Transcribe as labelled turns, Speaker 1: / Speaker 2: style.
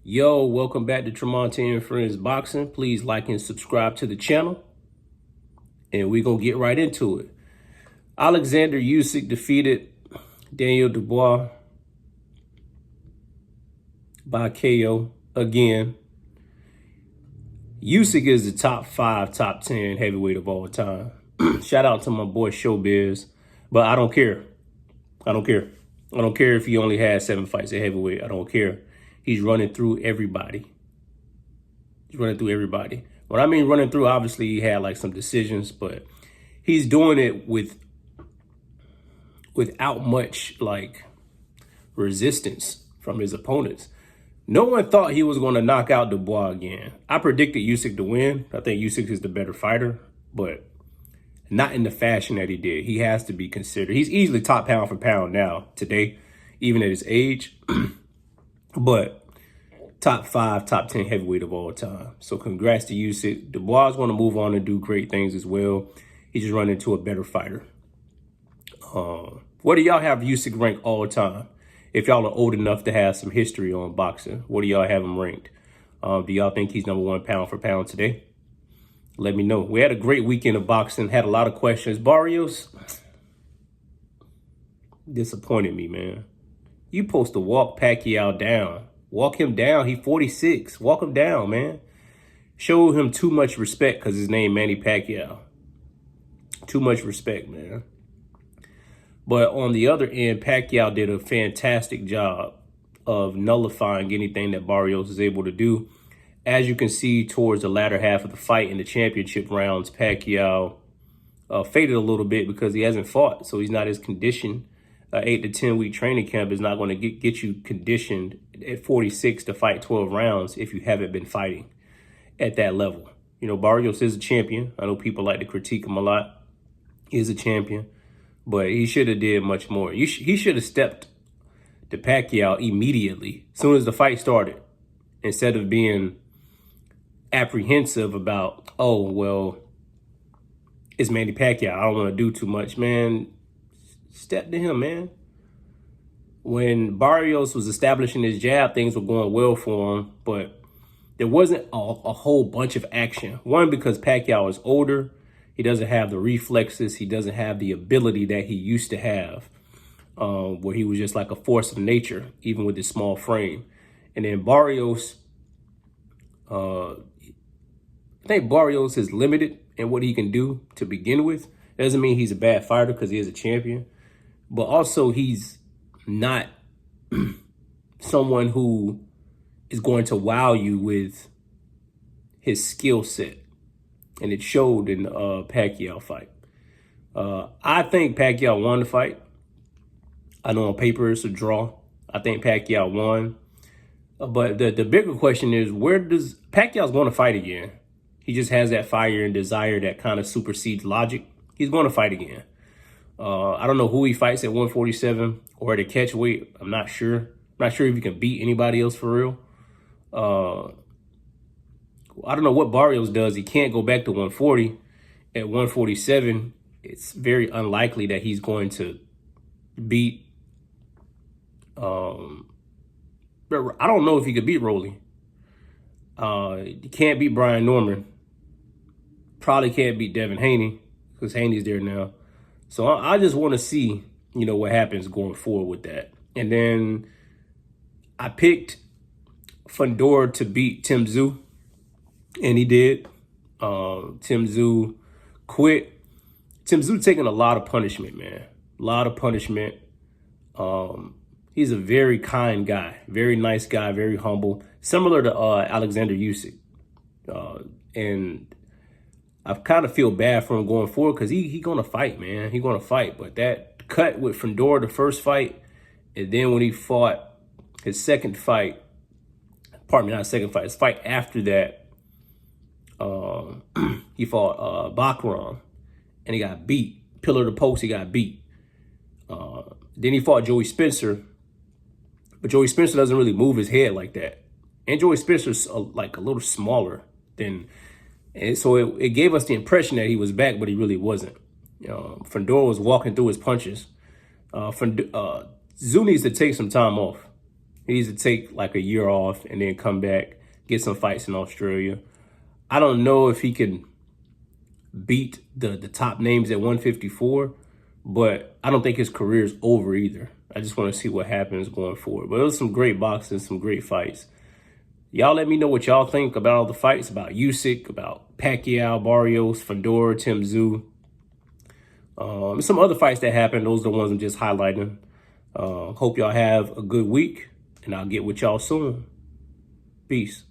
Speaker 1: Yo, welcome back to Tremonte and Friends Boxing. Please like and subscribe to the channel. And we're going to get right into it. Oleksandr Usyk defeated Daniel Dubois by KO again. Usyk is the top 5, top 10 heavyweight of all time. Shout out to my boy Showbiz. But I don't care. I don't care if he only had 7 fights at heavyweight. I don't care. He's running through everybody. When I mean running through, obviously he had like some decisions, but he's doing it without much like resistance from his opponents. No one thought he was going to knock out Dubois again. I predicted Usyk to win. I think Usyk is the better fighter, but not in the fashion that he did. He has to be considered. He's easily top pound for pound now, today, even at his age. But top 5, top 10 heavyweight of all time. So congrats to Usyk. Dubois is going to move on and do great things as well. He just run into a better fighter. What do y'all have Usyk ranked all time? If y'all are old enough to have some history on boxing, what do y'all have him ranked? Do y'all think he's #1 pound for pound today? Let me know. We had a great weekend of boxing. Had a lot of questions. Barrios disappointed me, man. You supposed to walk Pacquiao down. Walk him down. He 46. Walk him down, man. Show him too much respect because his name Manny Pacquiao. Too much respect, man. But on the other end, Pacquiao did a fantastic job of nullifying anything that Barrios is able to do. As you can see towards the latter half of the fight in the championship rounds, Pacquiao faded a little bit because he hasn't fought, so he's not as conditioned. 8 to 10 week training camp is not going to get you conditioned at 46 to fight 12 rounds if you haven't been fighting at that level. You know, Barrios is a champion. I know people like to critique him a lot. He is a champion, but he should have did much more. He should have stepped to Pacquiao immediately, as soon as the fight started, instead of being apprehensive about, oh, well, it's Manny Pacquiao, I don't want to do too much. Man, step to him, man. When Barrios was establishing his jab, things were going well for him, but there wasn't a whole bunch of action. One, because Pacquiao is older. He doesn't have the reflexes. He doesn't have the ability that he used to have, where he was just like a force of nature, even with his small frame. And then Barrios, I think Barrios is limited in what he can do to begin with. Doesn't mean he's a bad fighter because he is a champion, but also he's not someone who is going to wow you with his skill set. And it showed in the Pacquiao fight. I think Pacquiao won the fight. I know on paper it's a draw. I think Pacquiao won. But the bigger question is, where does Pacquiao's going to fight again? He just has that fire and desire that kind of supersedes logic. He's going to fight again. I don't know who he fights at 147 or at a catch weight. I'm not sure. I'm not sure if he can beat anybody else for real. I don't know what Barrios does. He can't go back to 140. At 147, it's very unlikely that he's going to beat. I don't know if he could beat Rolly. He can't beat Brian Norman. Probably can't beat Devin Haney because Haney's there now. So I just want to see, you know, what happens going forward with that. And then I picked Fundora to beat Tim Tszyu, and he did. Tim Tszyu quit. Tim Tszyu taking a lot of punishment, man. A lot of punishment. He's a very kind guy, very nice guy, very humble, similar to Oleksandr Usyk. And I kind of feel bad for him going forward because he going to fight, man. He's going to fight. But that cut with Fundora, the first fight, and then when he fought his second fight, pardon me, not second fight, his fight after that, he fought Bakram, and he got beat. Pillar to post, he got beat. Then he fought Joey Spencer, but Joey Spencer doesn't really move his head like that. And Joey Spencer's like a little smaller than, and so it gave us the impression that he was back, but he really wasn't. Fundora was walking through his punches. Tszyu Tszyu needs to take some time off. He needs to take like a year off and then come back, get some fights in Australia. I don't know if he can beat the top names at 154, but I don't think his career is over either. I just want to see what happens going forward. But it was some great boxing, some great fights. Y'all let me know what y'all think about all the fights, about Usyk, about Pacquiao, Barrios, Fundora, Tim Tszyu. Some other fights that happened. Those are the ones I'm just highlighting. Hope y'all have a good week, and I'll get with y'all soon. Peace.